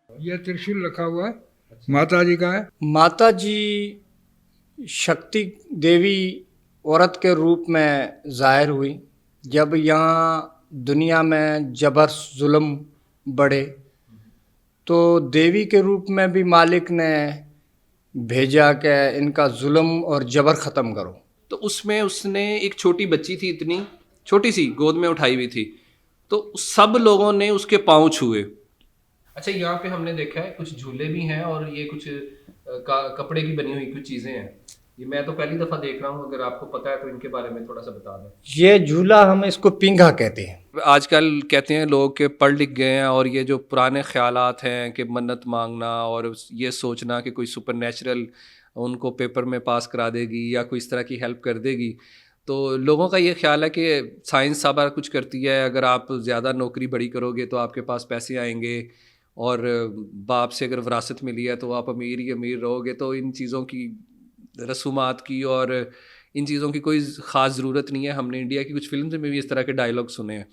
यह त्रिशूल रखा हुआ है, माता जी का है। माता जी शक्ति देवी औरत के रूप में जाहिर हुई जब यहाँ दुनिया में जबर जुल्म बढ़े, तो देवी के रूप में भी मालिक ने भेजा कि इनका जुल्म और जबर ख़त्म करो। तो उसमें उसने एक छोटी बच्ची थी, इतनी छोटी सी, गोद में उठाई हुई थी, तो सब लोगों ने उसके पाँव छुए। अच्छा, यहाँ पे हमने देखा है कुछ झूले भी हैं और ये कुछ कपड़े की बनी हुई कुछ चीज़ें हैं। ये मैं तो पहली दफ़ा देख रहा हूँ, अगर आपको पता है तो इनके बारे में थोड़ा सा बता दें। ये झूला हम इसको पिंगा कहते हैं। आजकल कहते हैं लोग कि पढ़ लिख गए हैं और ये जो पुराने ख्यालात हैं कि मन्नत मांगना और ये सोचना कि कोई सुपर नेचुरल उनको पेपर में पास करा देगी या कोई इस तरह की हेल्प कर देगी, तो लोगों का ये ख्याल है कि साइंस सारा कुछ करती है, अगर आप ज़्यादा नौकरी बड़ी करोगे तो आपके पास पैसे आएंगे, और बाप से अगर विरासत मिली है तो आप अमीर ही अमीर रहोगे। तो इन चीज़ों की, रसूमात की और इन चीज़ों की कोई ख़ास ज़रूरत नहीं है। हमने इंडिया की कुछ फिल्म में भी इस तरह के डायलॉग सुने हैं।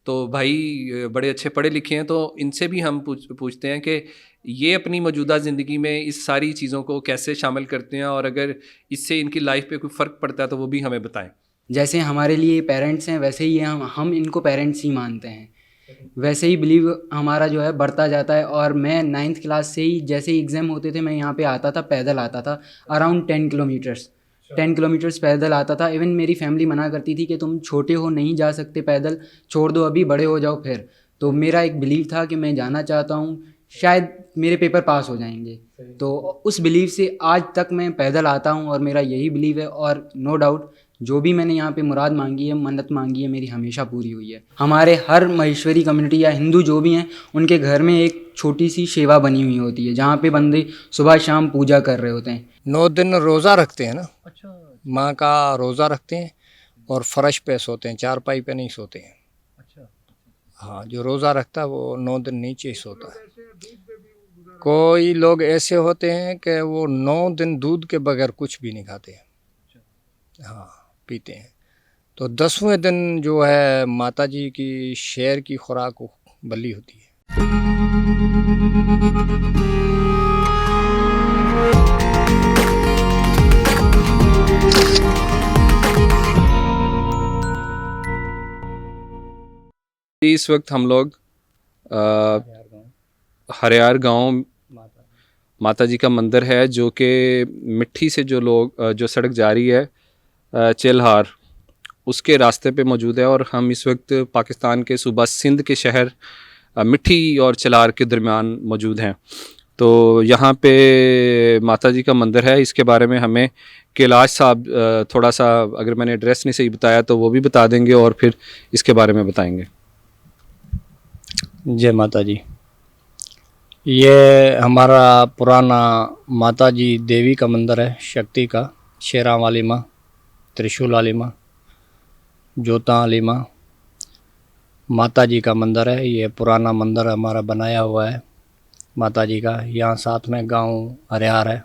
तो भाई बड़े अच्छे पढ़े लिखे हैं, तो इनसे भी हम पूछते हैं कि ये अपनी मौजूदा ज़िंदगी में इस सारी चीज़ों को कैसे शामिल करते हैं, और अगर इससे इनकी लाइफ पे कोई फ़र्क पड़ता है तो वो भी हमें बताएं। जैसे हमारे लिए पेरेंट्स हैं वैसे ही हम इनको पेरेंट्स ही मानते हैं, वैसे ही बिलीव हमारा जो है बढ़ता जाता है। और मैं 9th क्लास से ही जैसे ही एग्ज़ाम होते थे मैं यहाँ पे आता था, पैदल आता था, अराउंड 10 किलोमीटर्स पैदल आता था। इवन मेरी फैमिली मना करती थी कि तुम छोटे हो, नहीं जा सकते पैदल, छोड़ दो अभी, बड़े हो जाओ फिर। तो मेरा एक बिलीव था कि मैं जाना चाहता हूँ, शायद मेरे पेपर पास हो जाएंगे। तो उस बिलीव से आज तक मैं पैदल आता हूँ और मेरा यही बिलीव है। और नो डाउट जो भी मैंने यहाँ पे मुराद मांगी है, मन्नत मांगी है, मेरी हमेशा पूरी हुई है। हमारे हर महेश्वरी कम्युनिटी या हिंदू जो भी हैं उनके घर में एक छोटी सी सेवा बनी हुई होती है जहाँ पे बंदे सुबह शाम पूजा कर रहे होते हैं। 9 दिन रोज़ा रखते हैं ना। अच्छा। माँ का रोज़ा रखते हैं और फर्श पे सोते हैं, चारपाई पे नहीं सोते हैं। अच्छा। हाँ, जो रोज़ा रखता है वो 9 दिन नीचे ही सोता है। कोई लोग ऐसे होते हैं कि वो 9 दिन दूध के बगैर कुछ भी नहीं खाते हैं। हाँ, पीते हैं। तो 10वें दिन जो है माता जी की शेर की खुराक बलि होती है। इस वक्त हम लोग हरियार गांव माता जी का मंदिर है, जो कि मिट्टी से जो सड़क जा रही है चेल्हार, उसके रास्ते पे मौजूद है। और हम इस वक्त पाकिस्तान के सूबा सिंध के शहर मिट्टी और चेल्हार के दरमियान मौजूद हैं। तो यहाँ पे माता जी का मंदिर है, इसके बारे में हमें कैलाश साहब थोड़ा सा, अगर मैंने एड्रेस नहीं सही बताया तो वो भी बता देंगे और फिर इसके बारे में बताएंगे। जय माता जी। ये हमारा पुराना माता जी देवी का मंदिर है, शक्ति का, शेरा वाली माँ, त्रिशूल वाली माँ, जोता वाली माँ, माता जी का मंदिर है। ये पुराना मंदिर हमारा बनाया हुआ है माता जी का। यहाँ साथ में गांव हरियार है।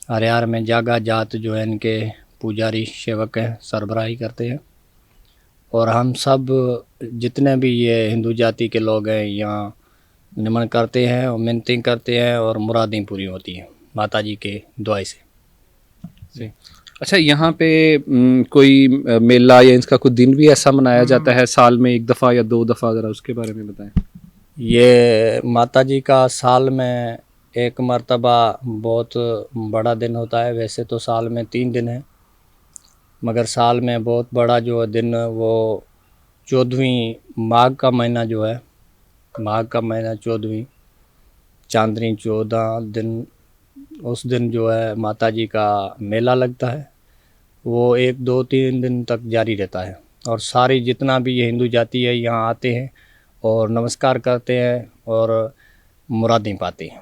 हरियार में जागा जात जो है इनके पुजारी सेवक हैं, सरबराही करते हैं। और हम सब जितने भी ये हिंदू जाति के लोग हैं यहाँ नमन करते हैं और मिन्नतें करते हैं और मुरादें पूरी होती हैं माता जी के दुआई से। अच्छा, यहाँ पे कोई मेला या इसका कोई दिन भी ऐसा मनाया जाता है साल में 1 दफ़ा या 2 दफ़ा, ज़रा उसके बारे में बताएं। ये माता जी का साल में एक मर्तबा बहुत बड़ा दिन होता है। वैसे तो साल में 3 दिन है, मगर साल में बहुत बड़ा जो दिन वो 14वीं माघ का महीना जो है, माघ का महीना 14वीं चांदनी 14 दिन, उस दिन जो है माता जी का मेला लगता है। वो 1 2 3 दिन तक जारी रहता है और सारी जितना भी ये हिंदू जाति है यहाँ आते हैं और नमस्कार करते हैं और मुरादें पाते हैं।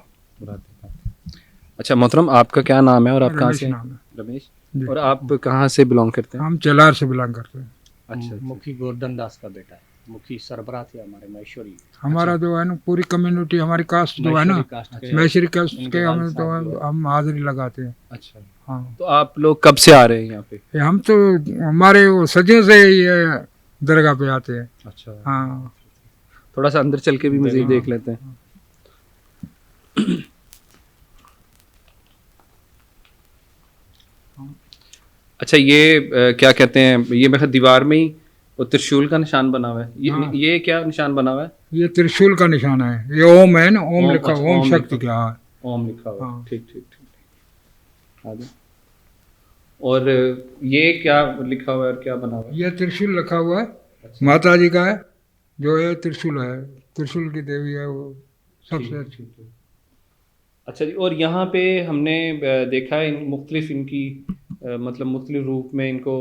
अच्छा मोहतरम, आपका क्या नाम है और आप कहाँ से? नाम है रमेश। और आप कहाँ से बिलोंग करते हैं? हम चेल्हार से बिलोंग करते हैं। अच्छा, मुखी गोवर्धन दास का बेटा है, मुखी सरबराह थे हमारे महेश्वरी। हमारा जो है ना पूरी कम्युनिटी, हमारी कास्ट जो है ना, महेश्वरी कास्ट के हम तो हम हाजिरी लगाते हैं। अच्छा। हाँ, तो आप लोग कब से आ रहे हैं यहाँ पे? हम तो हमारे वो सदियों से ये दरगाह पे आते हैं। अच्छा। हाँ, थोड़ा सा अंदर चल के भी मज़ीद देख लेते हैं। अच्छा, ये क्या कहते हैं, ये मेरे दीवार में ही वो त्रिशूल का निशान बना हुआ है, ये क्या निशान बना हुआ है? ये त्रिशूल का निशान है, ये ओम है ना, ओम लिखा, अच्छा, ओम शक्ति का। हाँ, ओम लिखा हुआ है। हाँ। ठीक ठीक ठीक। आगे। और ये क्या लिखा हुआ है और क्या बना हुआ है? ये त्रिशूल लिखा हुआ है, माता जी का है, जो है त्रिशूल है, त्रिशूल की देवी है वो, सबसे अच्छी। अच्छा जी, और यहाँ पे हमने देखा है मुख्तलिफ इनकी मतलब मुख्तलिफ रूप में इनको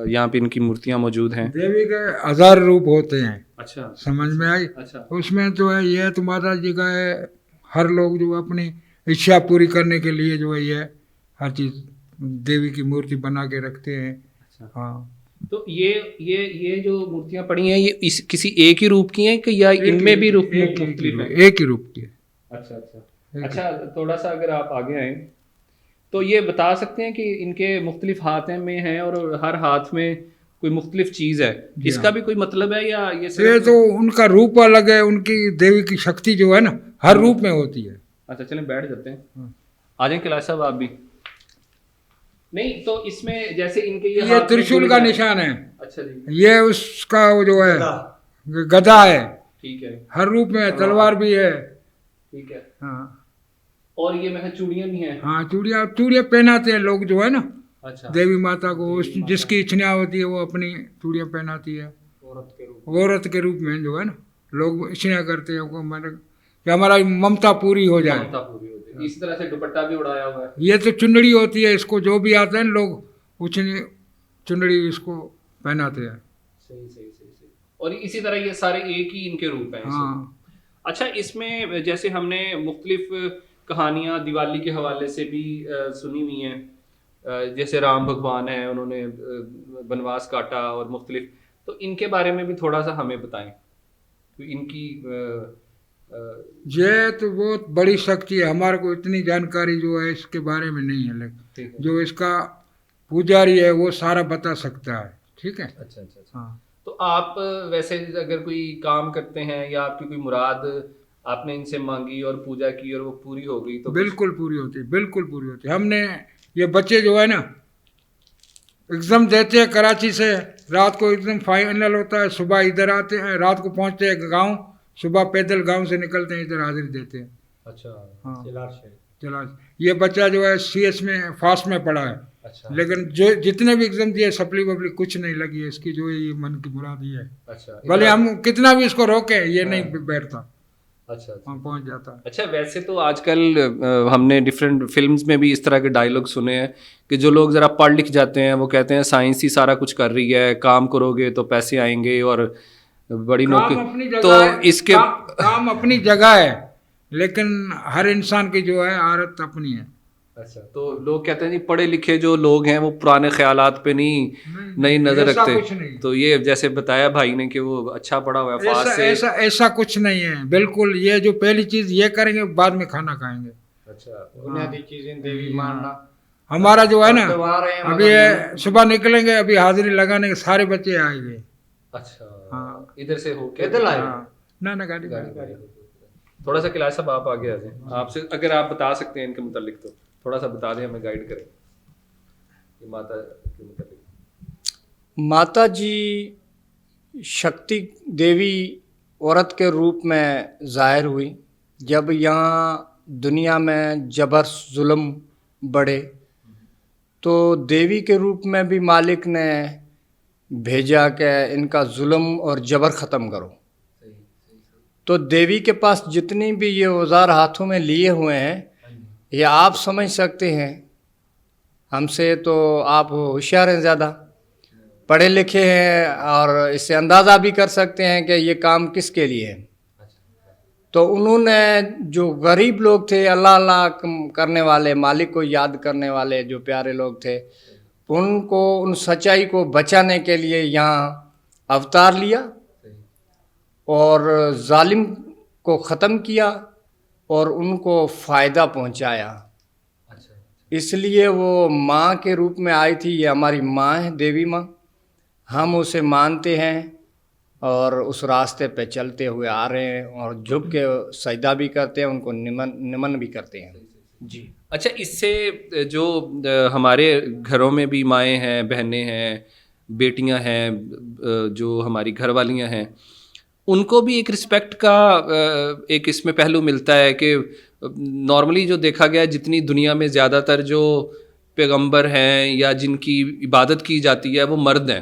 यहाँ पे इनकी मूर्तियाँ मौजूद हैं। देवी के 1000 रूप होते हैं। अच्छा, समझ में आई? अच्छा। उसमें तो है, ये तो माता जी का है, हर लोग जो अपनी इच्छा पूरी करने के लिए जो है ये हर चीज़ देवी की मूर्ति बना के रखते हैं। अच्छा। हाँ, तो ये जो मूर्तियाँ पड़ी हैं, ये किसी एक ही रूप की हैं कि या इनमें भी रूप मुख्तलिफ हैं? एक ही रूप की है। अच्छा अच्छा अच्छा, थोड़ा सा अगर आप आगे आए तो ये बता सकते हैं कि इनके मुख्तलिफ हाथ में हैं और हर हाथ में कोई मुख्तलिफ चीज़ है, इसका भी कोई मतलब है या ये ये तो उनका रूप अलग है, उनकी देवी की शक्ति जो है ना हर रूप में होती है। अच्छा, चलें बैठ जाते हैं। आ जाएं कैलाश साहब आप भी। नहीं तो इसमें जैसे इनके ये हाथ में त्रिशूल का निशान है। अच्छा जी, ये उसका वो जो है गदा है, ठीक है, हर रूप में है, तलवार भी है। ठीक है। हाँ और ये मैं चूड़ियाँ भी हैं? हाँ, चूड़ियाँ चूड़ियाँ पहनाते हैं लोग जो है ना अच्छा, देवी माता को, उस जिसकी इच्छा होती है वो अपनी चूड़ियाँ पहनाती है औरत के रूप में जो है ना, लोग इच्छा करते हैं वो मैंने कि हमारा ममता पूरी हो जाए। ममता पूरी होती है। इस तरह से दुपट्टा भी उड़ाया हुआ है। ये तो चुंदड़ी होती है, इसको जो भी आते हैं लोग उछनी चुंदड़ी इसको पहनाते हैं। सही सही सही सही। और इसी तरह ये सारे एक ही इनके रूप हैं। हाँ, अच्छा, इसमें जैसे हमने मुख्तलिफ कहानियाँ दिवाली के हवाले से भी सुनी हुई हैं, जैसे राम भगवान हैं, उन्होंने वनवास काटा और मुख्तलिफ, तो इनके बारे में भी थोड़ा सा हमें बताएं। तो इनकी ये तो बहुत बड़ी शक्ति है, हमारे को इतनी जानकारी जो है इसके बारे में नहीं है, लेकिन जो इसका पुजारी है वो सारा बता सकता है। ठीक है। अच्छा अच्छा अच्छा। हाँ, तो आप वैसे अगर कोई काम करते हैं या आपकी कोई मुराद आपने इनसे मांगी और पूजा की और वो पूरी हो गई तो बिल्कुल पूरी होती है, बिल्कुल पूरी होती है। हमने ये बच्चे जो है ना एग्ज़ाम देते हैं कराची से, रात को एकदम फाइनल होता है, सुबह इधर आते हैं, रात को पहुंचते हैं गांव, सुबह पैदल गांव से निकलते हैं, इधर हाजिरी देते हैं। अच्छा, हाँ, चला ये बच्चा जो है CS में फास्ट में पढ़ा है। अच्छा, लेकिन जो जितने भी एग्जाम दिए सप्ली वप्ली कुछ नहीं लगी है इसकी, जो है ये मन की मुराद ये है। अच्छा, भले हम कितना भी इसको रोके ये नहीं बैठता, अच्छा अच्छा। वहाँ पहुँच जाता है। अच्छा, वैसे तो आजकल हमने डिफरेंट फिल्म्स में भी इस तरह के डायलॉग सुने हैं कि जो लोग ज़रा पढ़ लिख जाते हैं वो कहते हैं साइंस ही सारा कुछ कर रही है, काम करोगे तो पैसे आएंगे और बड़ी नौकरी। तो इसके काम अपनी जगह है, लेकिन हर इंसान की जो है आदत अपनी है। अच्छा, तो लोग कहते हैं जी पढ़े लिखे जो लोग हैं वो पुराने ख्यालात पे नहीं नजर ऐसा कुछ रखते। नहीं। तो ये जैसे बताया भाई ने कि वो अच्छा पढ़ा हुआ है फास्ट से। ऐसा कुछ नहीं है, बिल्कुल। ये जो पहली चीज ये करेंगे बाद में खाना खाएंगे। अच्छा, बुनियादी चीजें देवी मानना। हमारा जो है ना त्योहार है, अभी ये सुबह निकलेंगे, अभी हाजिरी लगाने के सारे बच्चे आएंगे। अच्छा, हाँ, इधर से होके पैदल आए। हाँ, ना गाड़ी थोड़ा सा कैलाश साहब आप आगे आ जाएं, आपसे अगर आप बता सकते हैं इनके मुतालिक तो थोड़ा सा बता दें, हमें गाइड करें ये माता के मुतालिक। माता जी शक्ति देवी औरत के रूप में ज़ाहिर हुई जब यहाँ दुनिया में जबर जुल्म बढ़े, तो देवी के रूप में भी मालिक ने भेजा कि इनका जुल्म और जबर ख़त्म करो। तो देवी के पास जितनी भी ये औजार हाथों में लिए हुए हैं, ये आप समझ सकते हैं, हमसे तो आप होशियार हैं, ज़्यादा पढ़े लिखे हैं, और इससे अंदाज़ा भी कर सकते हैं कि ये काम किसके लिए है। तो उन्होंने जो गरीब लोग थे, अल्लाह अल्लाह करने वाले, मालिक को याद करने वाले जो प्यारे लोग थे, उनको उन सच्चाई को बचाने के लिए यहाँ अवतार लिया और जालिम को ख़त्म किया और उनको फ़ायदा पहुँचाया। इसलिए वो माँ के रूप में आई थी। ये हमारी माँ है, देवी माँ, हम उसे मानते हैं और उस रास्ते पे चलते हुए आ रहे हैं और झुक के सजदा भी करते हैं, उनको निमन भी करते हैं। जी। अच्छा, इससे जो हमारे घरों में भी माएँ हैं, बहनें हैं, बेटियां हैं, जो हमारी घरवालियां हैं, उनको भी एक रिस्पेक्ट का एक इसमें पहलू मिलता है कि नॉर्मली जो देखा गया है, जितनी दुनिया में ज़्यादातर जो पैगंबर हैं या जिनकी इबादत की जाती है वो मर्द हैं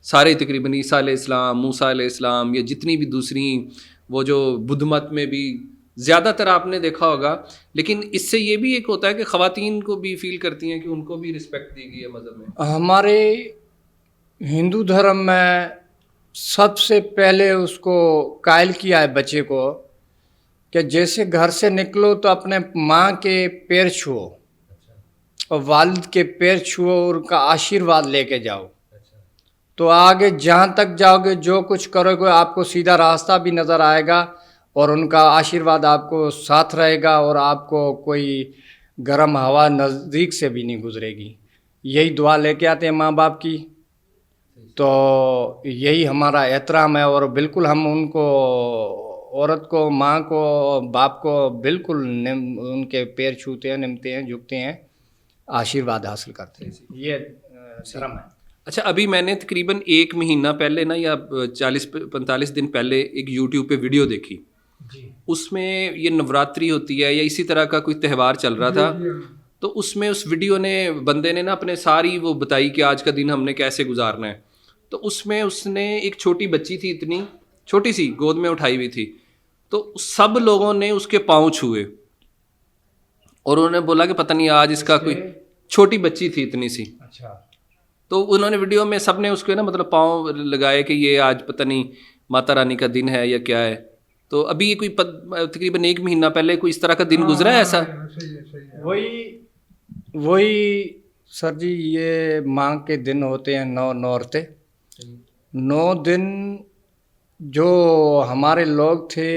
सारे तकरीबन, ईसा अलैहिस्सलाम, मूसा अलैहिस्सलाम, या जितनी भी दूसरी वो जो बुद्ध मत में भी ज़्यादातर आपने देखा होगा। लेकिन इससे ये भी एक होता है कि ख़वातीन को भी फील करती हैं कि उनको भी रिस्पेक्ट दी गई है मज़हब में। हमारे हिंदू धर्म में सबसे पहले उसको कायल किया है बच्चे को कि जैसे घर से निकलो तो अपने माँ के पैर छुओ और वालिद के पैर छुओ और उनका आशीर्वाद लेके जाओ, तो आगे जहाँ तक जाओगे जो कुछ करोगे आपको सीधा रास्ता भी नज़र आएगा और उनका आशीर्वाद आपको साथ रहेगा और आपको कोई गर्म हवा नज़दीक से भी नहीं गुजरेगी। यही दुआ लेके आते हैं माँ बाप की, तो यही हमारा एहतराम है और बिल्कुल हम उनको, औरत को, माँ को, बाप को बिल्कुल उनके पैर छूते हैं, निमते हैं, झुकते हैं, आशीर्वाद हासिल करते हैं। ये धर्म है। अच्छा, अभी मैंने तकरीबन 1 महीना पहले ना या 40-45 दिन पहले एक यूट्यूब पे वीडियो देखी जी। उसमें ये नवरात्रि होती है या इसी तरह का कोई त्यौहार चल रहा था, तो उसमें उस वीडियो ने बंदे ने ना अपने सारी वो बताई कि आज का दिन हमने कैसे गुजारना है। तो उसमें उसने एक छोटी बच्ची थी, इतनी छोटी सी, गोद में उठाई हुई थी, तो सब लोगों ने उसके पाँव छुए और उन्होंने बोला कि पता नहीं आज इसका कोई, छोटी बच्ची थी इतनी सी। अच्छा। तो उन्होंने वीडियो में सबने उसके ना मतलब पाँव लगाए कि ये आज पता नहीं माता रानी का दिन है या क्या है। तो अभी ये कोई तकरीबन 1 महीना पहले कोई इस तरह का दिन गुजरा है ऐसा? वही सर जी, ये माँ के दिन होते हैं 9 नौरते। 9 दिन जो हमारे लोग थे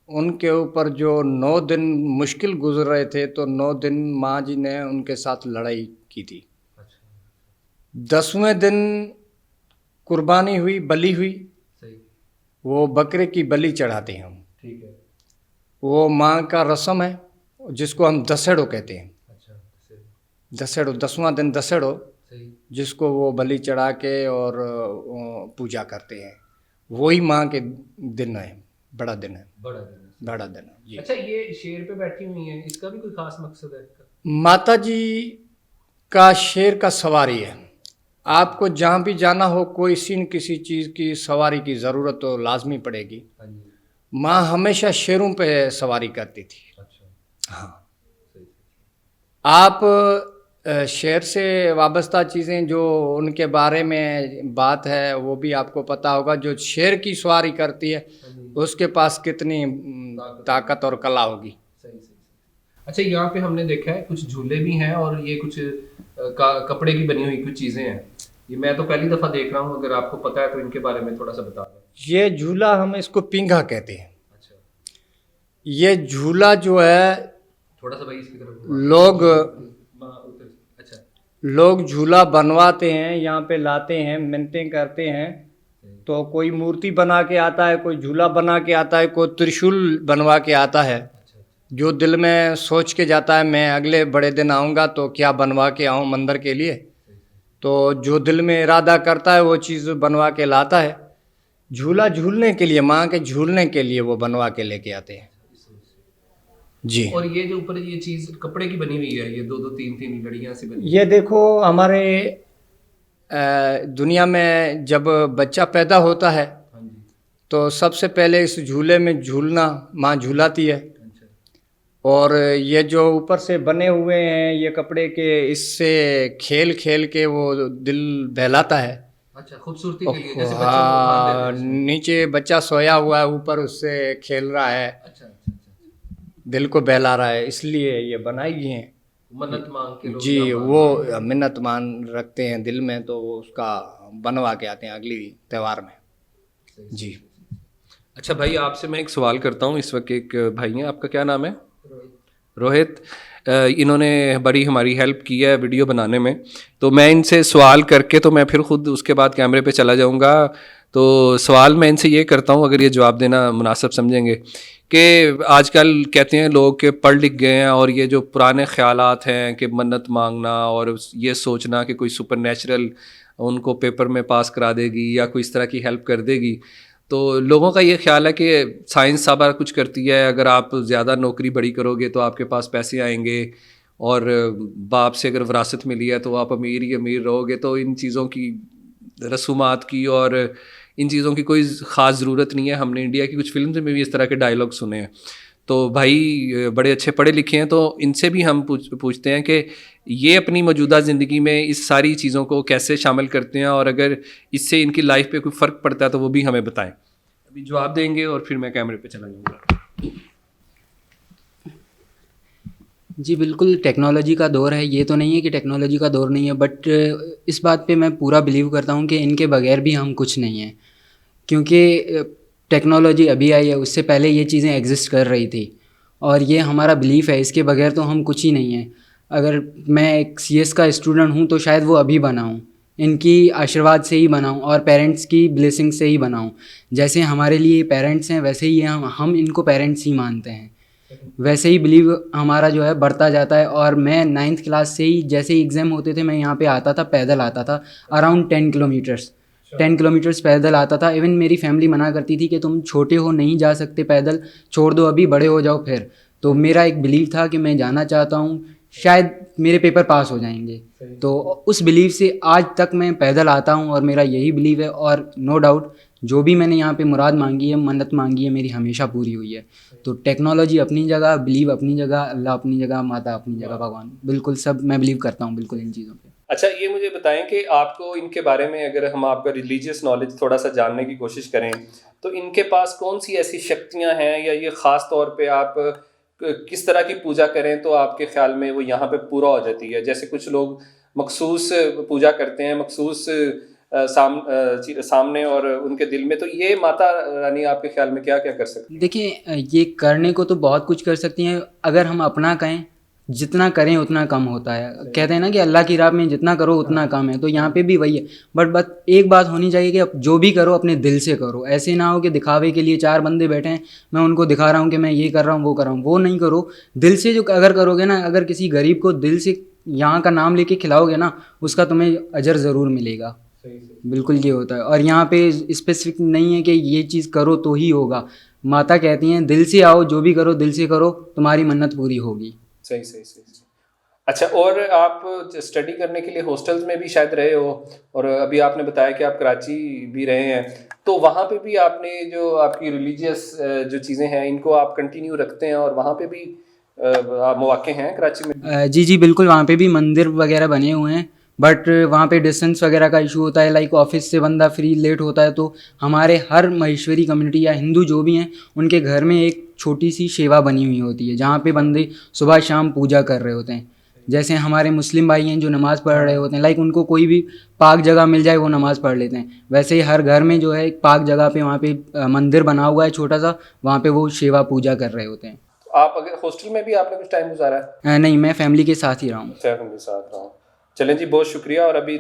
उनके ऊपर जो 9 दिन मुश्किल गुजर रहे थे, तो 9 दिन माँ जी ने उनके साथ लड़ाई की थी। 10वें दिन कुर्बानी हुई, बलि हुई, वो बकरे की बलि चढ़ाते हैं हम। ठीक है। वो माँ का रस्म है जिसको हम दशहड़ो कहते हैं। दशहड़ो, 10वां दिन दशहड़ो, जिसको वो बलि चढ़ा के और पूजा करते हैं, वही माँ के दिन है, बड़ा दिन है, बड़ा दिन है जी। अच्छा, ये शेर पे बैठी हुई है, इसका भी कोई खास मकसद है? माता जी का शेर का सवारी है। आपको जहाँ भी जाना हो, कोई सीन किसी चीज़ की सवारी की ज़रूरत तो लाजमी पड़ेगी। माँ हमेशा शेरों पे सवारी करती थी। अच्छा। हाँ, आप शेर से वाबस्ता चीज़ें जो उनके बारे में बात है वो भी आपको पता होगा। जो शेर की सवारी करती है उसके पास कितनी ताकत और कला होगी। अच्छा, यहाँ पे हमने देखा है कुछ झूले भी हैं और ये कुछ कपड़े की बनी हुई कुछ चीज़ें हैं। ये मैं तो पहली दफ़ा देख रहा हूँ, अगर आपको पता है तो इनके बारे में थोड़ा सा बता दें। ये झूला हम इसको पिंगा कहते हैं। अच्छा। ये झूला जो है, थोड़ा सा भाई इसकी तरफ लोग अच्छा, लोग झूला बनवाते हैं, यहाँ पे लाते हैं, मिन्नतें करते हैं, तो कोई मूर्ति बना के आता है, कोई झूला बना के आता है, कोई त्रिशूल बनवा के आता है। जो दिल में सोच के जाता है मैं अगले बड़े दिन आऊँगा तो क्या बनवा के आऊँ मंदिर के लिए, तो जो दिल में इरादा करता है वो चीज़ बनवा के लाता है। झूला झूलने के लिए, माँ के झूलने के लिए वो बनवा के लेके आते हैं जी। और ये जो ऊपर ये चीज़ कपड़े की बनी हुई है, ये 2-2 3-3 लड़ियाँ से बनी, ये देखो, हमारे दुनिया में जब बच्चा पैदा होता है तो सबसे पहले इस झूले में झूलना माँ झूलाती है। और ये जो ऊपर से बने हुए हैं ये कपड़े के, इससे खेल खेल के वो दिल बहलाता है। अच्छा, खूबसूरती के लिए, जैसे हाँ, नीचे बच्चा सोया हुआ है, ऊपर उससे खेल रहा है। अच्छा, दिल को बहला रहा है, इसलिए ये बनाई गई हैं। मन्नत मांग के लोग जी, वो मिन्नत मान रखते हैं दिल में, तो वो उसका बनवा के आते हैं अगली त्यौहार में जी। अच्छा भाई, आपसे मैं एक सवाल करता हूँ। इस वक्त एक भाई हैं, आपका क्या नाम है? रोहित। इन्होंने बड़ी हमारी हेल्प की है वीडियो बनाने में, तो मैं इनसे सवाल करके तो मैं फिर ख़ुद उसके बाद कैमरे पे चला जाऊंगा। तो सवाल मैं इनसे ये करता हूँ, अगर ये जवाब देना मुनासिब समझेंगे, कि आजकल कहते हैं लोग कि पढ़ लिख गए हैं और ये जो पुराने ख्यालात हैं कि मन्नत मांगना और ये सोचना कि कोई सुपर नेचुरल उनको पेपर में पास करा देगी या कोई इस तरह की हेल्प कर देगी, तो लोगों का ये ख्याल है कि साइंस सारा कुछ करती है, अगर आप ज़्यादा नौकरी बड़ी करोगे तो आपके पास पैसे आएंगे, और बाप से अगर विरासत मिली है तो आप अमीर ही अमीर रहोगे, तो इन चीज़ों की रसूमात की और इन चीज़ों की कोई ख़ास ज़रूरत नहीं है। हमने इंडिया की कुछ फिल्म में भी इस तरह के डायलॉग सुने हैं। तो भाई बड़े अच्छे पढ़े लिखे हैं, तो इनसे भी हम पूछते हैं कि ये अपनी मौजूदा ज़िंदगी में इस सारी चीज़ों को कैसे शामिल करते हैं, और अगर इससे इनकी लाइफ पे कोई फ़र्क पड़ता है तो वो भी हमें बताएं। अभी जवाब देंगे और फिर मैं कैमरे पे चला जाऊँगा। जी बिल्कुल, टेक्नोलॉजी का दौर है, ये तो नहीं है कि टेक्नोलॉजी का दौर नहीं है, बट इस बात पे मैं पूरा बिलीव करता हूँ कि इनके बगैर भी हम कुछ नहीं हैं, क्योंकि टेक्नोलॉजी अभी आई है, उससे पहले ये चीज़ें एग्जिस्ट कर रही थी, और ये हमारा बिलीफ है, इसके बगैर तो हम कुछ ही नहीं हैं। अगर मैं एक सीएस का स्टूडेंट हूँ तो शायद वो अभी बना हूँ, इनकी आशीर्वाद से ही बना हूँ और पेरेंट्स की ब्लेसिंग से ही बना हूँ। जैसे हमारे लिए पेरेंट्स हैं वैसे ही हम इनको पेरेंट्स ही मानते हैं, वैसे ही बिलीव हमारा जो है बढ़ता जाता है। और मैं 9th क्लास से ही, जैसे ही एग्ज़ाम होते थे, मैं यहाँ पे आता था, पैदल आता था, अराउंड 10 किलोमीटर्स पैदल आता था। इवन मेरी फैमिली मना करती थी कि तुम छोटे हो, नहीं जा सकते पैदल, छोड़ दो, अभी बड़े हो जाओ फिर। तो मेरा एक बिलीव था कि मैं जाना चाहता हूँ, शायद मेरे पेपर पास हो जाएंगे, तो उस बिलीव से आज तक मैं पैदल आता हूँ और मेरा यही बिलीव है। और नो डाउट जो भी मैंने यहाँ पे मुराद मांगी है, मन्नत मांगी है, मेरी हमेशा पूरी हुई है। तो टेक्नोलॉजी अपनी जगह, बिलीव अपनी जगह, अल्लाह अपनी जगह, माता अपनी जगह, भगवान, बिल्कुल सब मैं बिलीव करता हूँ बिल्कुल इन चीज़ों पे। अच्छा, ये मुझे बताएं कि आपको इनके बारे में, अगर हम आपका रिलीजियस नॉलेज थोड़ा सा जानने की कोशिश करें, तो इनके पास कौन सी ऐसी शक्तियां हैं, या ये ख़ास तौर पे आप किस तरह की पूजा करें तो आपके ख्याल में वो यहाँ पे पूरा हो जाती है? जैसे कुछ लोग मखसूस पूजा करते हैं, मखसूस सामने और उनके दिल में, तो ये माता रानी आपके ख्याल में क्या क्या कर सकती है? देखिए, ये करने को तो बहुत कुछ कर सकती हैं, अगर हम अपना कहें, जितना करें उतना कम होता है। कहते हैं ना कि अल्लाह की राह में जितना करो उतना कम है, तो यहाँ पे भी वही है। बट एक बात होनी चाहिए कि अब जो भी करो अपने दिल से करो, ऐसे ना हो कि दिखावे के लिए 4 बंदे बैठे हैं, मैं उनको दिखा रहा हूँ कि मैं ये कर रहा हूँ, वो कर रहा हूँ, वो नहीं करो। दिल से जो अगर करोगे ना, अगर किसी गरीब को दिल से यहाँ का नाम लेके खिलाओगे ना, उसका तुम्हें अजर ज़रूर मिलेगा। बिल्कुल ये होता है। और यहाँ पे स्पेसिफिक नहीं है कि ये चीज़ करो तो ही होगा। माता कहती हैं दिल से आओ, जो भी करो दिल से करो, तुम्हारी मन्नत पूरी होगी। सही सही सही सही। अच्छा, और आप स्टडी करने के लिए हॉस्टल्स में भी शायद रहे हो, और अभी आपने बताया कि आप कराची भी रहे हैं, तो वहाँ पे भी आपने जो आपकी रिलीजियस जो चीज़ें हैं इनको आप कंटिन्यू रखते हैं, और वहाँ पे भी मौके हैं कराची में? जी बिल्कुल, वहाँ पे भी मंदिर वगैरह बने हुए हैं, बट वहाँ पे डिस्टेंस वगैरह का इशू होता है। लाइक ऑफिस से बंदा फ्री लेट होता है, तो हमारे हर महेश्वरी कम्युनिटी या हिंदू जो भी हैं, उनके घर में एक छोटी सी सेवा बनी हुई होती है, जहाँ पे बंदे सुबह शाम पूजा कर रहे होते हैं। जैसे हमारे मुस्लिम भाई हैं जो नमाज़ पढ़ रहे होते हैं, लाइक उनको कोई भी पाक जगह मिल जाए वो नमाज़ पढ़ लेते हैं। वैसे ही हर घर में जो है एक पाक जगह पे, वहाँ पे मंदिर बना हुआ है छोटा सा, वहाँ पे वो सेवा पूजा कर रहे होते हैं। आप अगर हॉस्टल में भी आपने कुछ टाइम गुजारा है? नहीं, मैं फैमिली के साथ ही रहा हूँ। फैमिली के साथ रहा हूँ। चलें जी, बहुत शुक्रिया। और अभी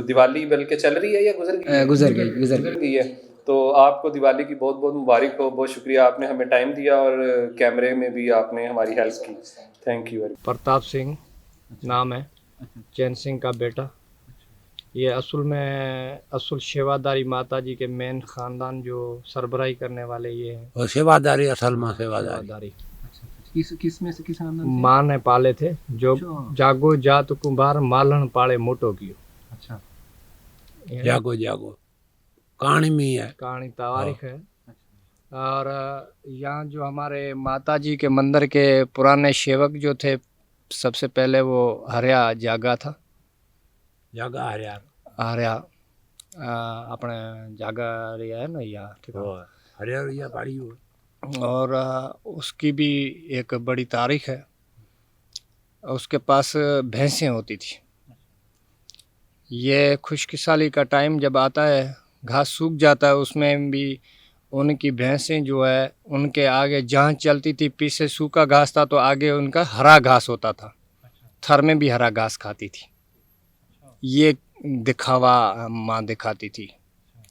दिवाली बल्कि चल रही है या गुजर गई है? गुजर गई है। तो आपको दिवाली की बहुत बहुत मुबारक हो। बहुत शुक्रिया, आपने हमें टाइम दिया और कैमरे में भी आपने हमारी हेल्प की। Thank you very. Pratap Singh नाम है, चैन सिंह का बेटा। ये असल सेवादारी माता जी के मेन खानदान जो सरबराही करने वाले ये हैं। और सेवादारी, असल में सेवादारी किस में से, किस खानदान से? माँ ने पाले थे, जो जागो जात कुंभार मालन पाले मोटो कियो। अच्छा, जागो जागो कहानी में है, कहानी तारीख है। और यहाँ जो हमारे माता जी के मंदिर के पुराने सेवक जो थे, सबसे पहले वो हरिया जागा था। जागा हरिया अपने जागा रिया है ना, यहाँ ठीक है, हरिया बाड़ी हो। और उसकी भी एक बड़ी तारीख है। उसके पास भैंसें होती थी। ये खुशकिसाली का टाइम जब आता है, घास सूख जाता है, उसमें भी उनकी भैंसें जो है उनके आगे जहाँ चलती थी, पीछे सूखा घास था तो आगे उनका हरा घास होता था। थर में भी हरा घास खाती थी। ये दिखावा माँ दिखाती थी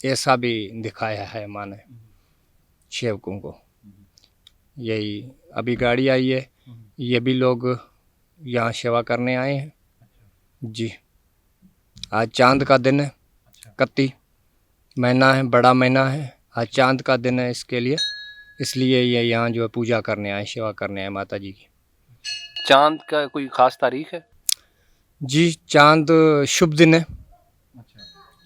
ऐसा भी दिखाया है माँ ने सेवकों को। यही अभी गाड़ी आई है, ये भी लोग यहाँ सेवा करने आए हैं जी। आज चांद का दिन है, कत्ती महीना है, बड़ा महीना है, आज चांद का दिन है, इसके लिए इसलिए ये यहाँ जो है पूजा करने आए, सेवा करने आए माता जी की। चांद का कोई खास तारीख है? जी, चांद शुभ दिन है।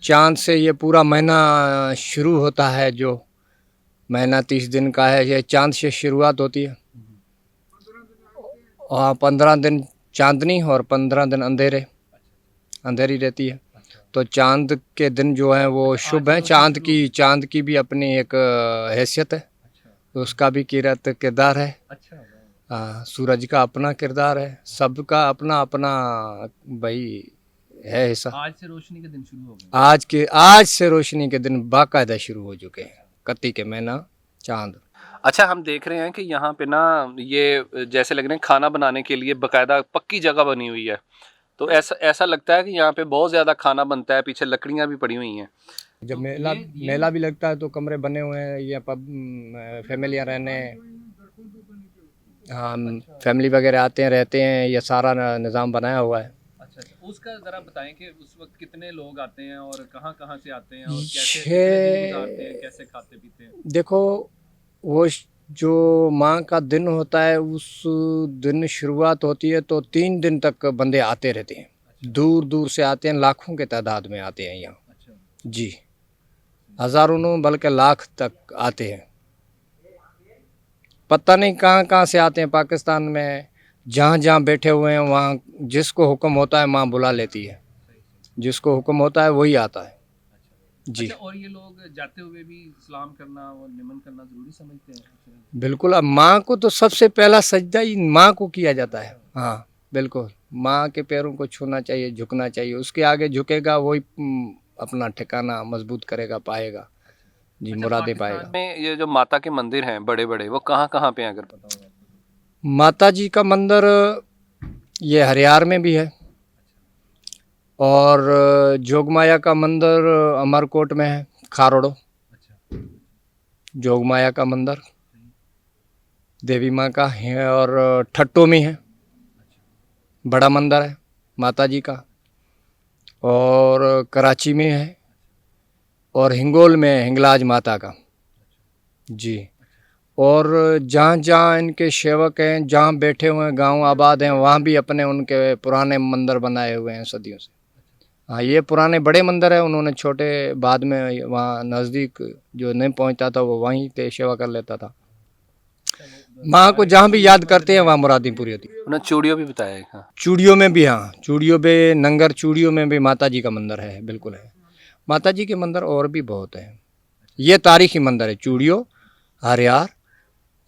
चांद से ये पूरा महीना शुरू होता है, जो महीना 30 दिन का है, ये चांद से शुरुआत होती है। और 15 दिन चांदनी और 15 दिन अंधेरी रहती है। तो चांद के दिन जो है वो शुभ है। चांद की भी अपनी एक हैसियत है, तो उसका भी किरदार है। सूरज का अपना किरदार है, सबका अपना अपना भाई है ऐसा। आज से रोशनी के दिन शुरू हो गए। आज से रोशनी के दिन बाकायदा शुरू हो चुके हैं, कत्ती के महीना चांद। अच्छा, हम देख रहे हैं कि यहाँ पे ना ये जैसे लग रहे हैं खाना बनाने के लिए बकायदा पक्की जगह बनी हुई है। तो ऐसा लगता है कि यहाँ पे बहुत ज़्यादा खाना बनता है, पीछे लकड़ियाँ भी पड़ी हुई हैं। जब तो मेला भी लगता है तो कमरे बने हुए हैं, ये फैमिलियाँ रहने, हाँ फैमिली वगैरह आते हैं रहते हैं, ये सारा निज़ाम बनाया हुआ है। अच्छा, उसका ज़रा बताएं कि उस वक्त कितने लोग आते हैं और कहाँ कहाँ से आते हैं और कैसे गुजारते हैं, कैसे खाते पीते हैं? देखो, वो जो माँ का दिन होता है, उस दिन शुरुआत होती है तो 3 दिन तक बंदे आते रहते हैं। दूर दूर से आते हैं, लाखों के तादाद में आते हैं यहाँ जी। हज़ारों नहीं बल्कि लाख तक आते हैं। पता नहीं कहाँ कहाँ से आते हैं। पाकिस्तान में जहाँ जहाँ बैठे हुए हैं वहाँ जिसको हुक्म होता है माँ बुला लेती है, जिसको हुक्म होता है वही आता है जी। अच्छा, और ये लोग जाते हुए भी सलाम करना और निमन करना जरूरी समझते हैं? बिल्कुल, अब माँ को तो सबसे पहला सजदा ही माँ को किया जाता है। हाँ बिल्कुल, माँ के पैरों को छूना चाहिए, झुकना चाहिए। उसके आगे झुकेगा वही अपना ठिकाना मजबूत करेगा, पाएगा जी, मुरादें पाएगा। में ये जो माता के मंदिर हैं बड़े बड़े, वो कहाँ कहाँ पे हैं अगर पता हो? माता जी का मंदिर ये हरियार में भी है, और जोगमाया का मंदिर अमरकोट में है, खारोड़ो। जोगमाया का मंदिर देवी माँ का है, और ठट्टो में है, बड़ा मंदिर है माता जी का। और कराची में है, और हिंगोल में है, हिंगलाज माता का जी। और जहाँ जहाँ इनके सेवक हैं, जहाँ बैठे हुए हैं, गांव आबाद हैं, वहाँ भी अपने उनके पुराने मंदिर बनाए हुए हैं सदियों से। हाँ, ये पुराने बड़े मंदिर है, उन्होंने छोटे बाद में वहाँ नज़दीक जो नहीं पहुँचता था वो वहीं पे सेवा कर लेता था। माँ को जहाँ भी याद करते हैं वहाँ मुरादें पूरी होती है। उन्होंने चूड़ियों भी बताया है। हाँ। चूड़ियों में भी, हाँ चूड़ियों पे नंगर चूड़ियों में भी माता जी का मंदिर है, बिल्कुल है। माता जी के मंदिर और भी बहुत हैं। ये तारीखी मंदिर है चूड़ियों, हरियार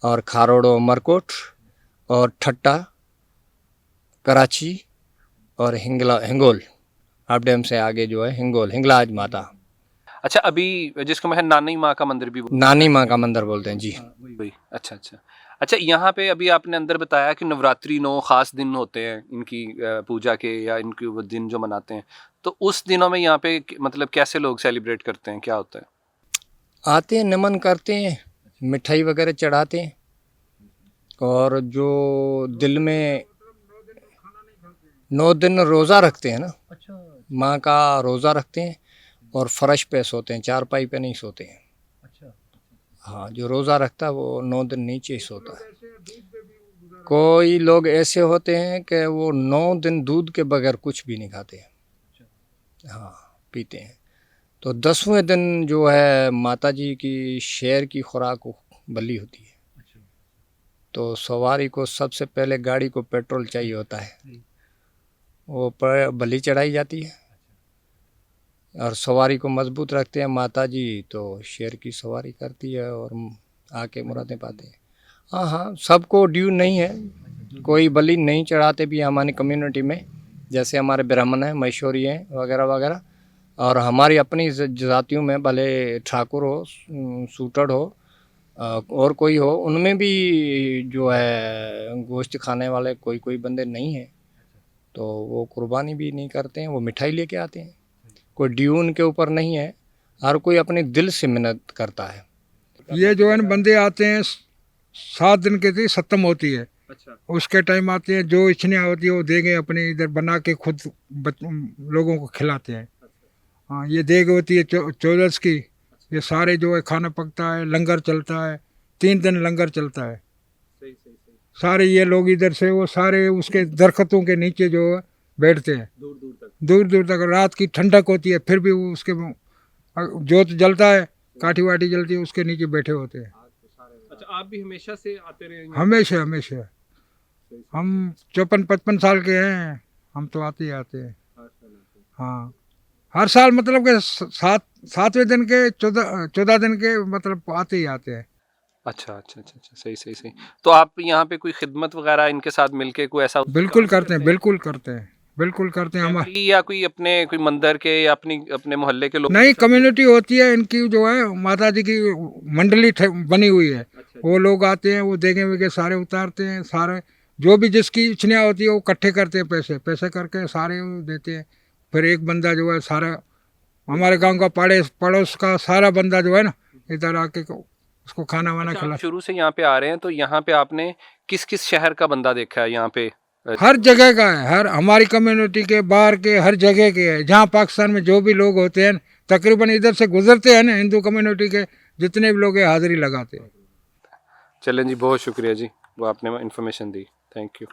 और खारोड़ो अमरकोट और ठट्टा कराची और हिंगोल। हाफ डैम से आगे जो है हिंगोल, हिंगलाज माता। अच्छा, अभी जिसको मैं नानी माँ का मंदिर भी नानी माँ का मंदिर बोलते हैं जी। वही। अच्छा अच्छा अच्छा, यहाँ पे अभी आपने अंदर बताया कि नवरात्रि 9 खास दिन होते हैं इनकी पूजा के, या इनके वो दिन जो मनाते हैं, तो उस दिनों में यहाँ पे मतलब कैसे लोग सेलिब्रेट करते हैं, क्या होता है? आते हैं, नमन करते हैं, मिठाई वगैरह चढ़ाते हैं, और जो दिल में 9 दिन रोज़ा रखते हैं ना, माँ का रोज़ा रखते हैं, और फर्श पे सोते हैं, चारपाई पे नहीं सोते हैं। हाँ, जो रोज़ा रखता है वो 9 दिन नीचे ही सोता है। कोई लोग ऐसे होते हैं कि वो 9 दिन दूध के बगैर कुछ भी नहीं खाते हैं, हाँ पीते हैं। तो 10वें दिन जो है माता जी की शेर की खुराक बलि होती है। तो सवारी को सबसे पहले गाड़ी को पेट्रोल चाहिए होता है, वो पर बलि चढ़ाई जाती है, और सवारी को मजबूत रखते हैं माता जी, तो शेर की सवारी करती है और आके मुरादें पाते हैं। हाँ हाँ, सबको ड्यू नहीं है, कोई बलि नहीं चढ़ाते भी हमारी कम्युनिटी में, जैसे हमारे ब्राह्मण हैं, मैशोरी हैं वगैरह वगैरह। और हमारी अपनी जातियों में भले ठाकुर हो, सूटड़ हो, और कोई हो, उनमें भी जो है गोश्त खाने वाले कोई कोई बंदे नहीं हैं, तो वो कुर्बानी भी नहीं करते हैं, वो मिठाई लेके आते हैं। कोई ड्यू उनके ऊपर नहीं है। हर कोई अपनी दिल से मेहनत करता है। ये जो है ना बंदे आते हैं 7 दिन के लिए ख़त्म होती है, अच्छा उसके टाइम आते हैं, जो इच्छा होती है वो देगे अपने इधर बना के खुद लोगों को खिलाते हैं। हाँ, ये देग होती है चौदस की, ये सारे जो है खाना पकता है, लंगर चलता है, 3 दिन लंगर चलता है। सही सही सही, सारे ये लोग इधर से वो सारे उसके दरख्तों के नीचे जो है बैठते हैं, दूर दूर तक। दूर दूर तक। रात की ठंडक होती है फिर भी वो उसके जोत जलता है, काठी वाठी जलती है, उसके नीचे बैठे होते हैं अच्छा, आप भी हमेशा से आते रहे हैं? हमेशा हमेशा। हम 54-55 साल के हैं, हम तो आते ही आते हैं। हाँ, हर साल मतलब के 7वें दिन के 14 दिन के मतलब आते ही आते हैं। अच्छा अच्छा अच्छा अच्छा, सही सही सही। तो आप यहाँ पे कोई खिदमत वगैरह इनके साथ मिलके कोई ऐसा बिल्कुल करते हैं, बिल्कुल करते हैं, बिल्कुल करते हैं हम। फैमिली या कोई अपने कोई मंदिर के या अपने मोहल्ले के लोग? नई कम्युनिटी होती है इनकी जो है, माता जी की मंडली बनी हुई है, वो लोग आते हैं, वो देगे वेगे सारे उतारते हैं, सारे जो भी जिसकी इच्छा होती है वो इकट्ठे करते हैं, पैसे पैसे करके सारे वो देते हैं। फिर एक बंदा जो है सारा हमारे गांव का पड़ोस का सारा बंदा जो है ना इधर आके उसको खाना वाना अच्छा, खिला। आप शुरू से यहाँ पे आ रहे हैं तो यहाँ पे आपने किस किस शहर का बंदा देखा है यहाँ पे? हर जगह का है, हर हमारी कम्युनिटी के बाहर के हर जगह के है। जहाँ पाकिस्तान में जो भी लोग होते हैं तकरीबन इधर से गुजरते हैं ना, हिंदू कम्युनिटी के जितने भी लोग हैं हाजिरी लगाते हैं। चलें जी, बहुत शुक्रिया जी, वो आपने इन्फॉर्मेशन दी, थैंक यू।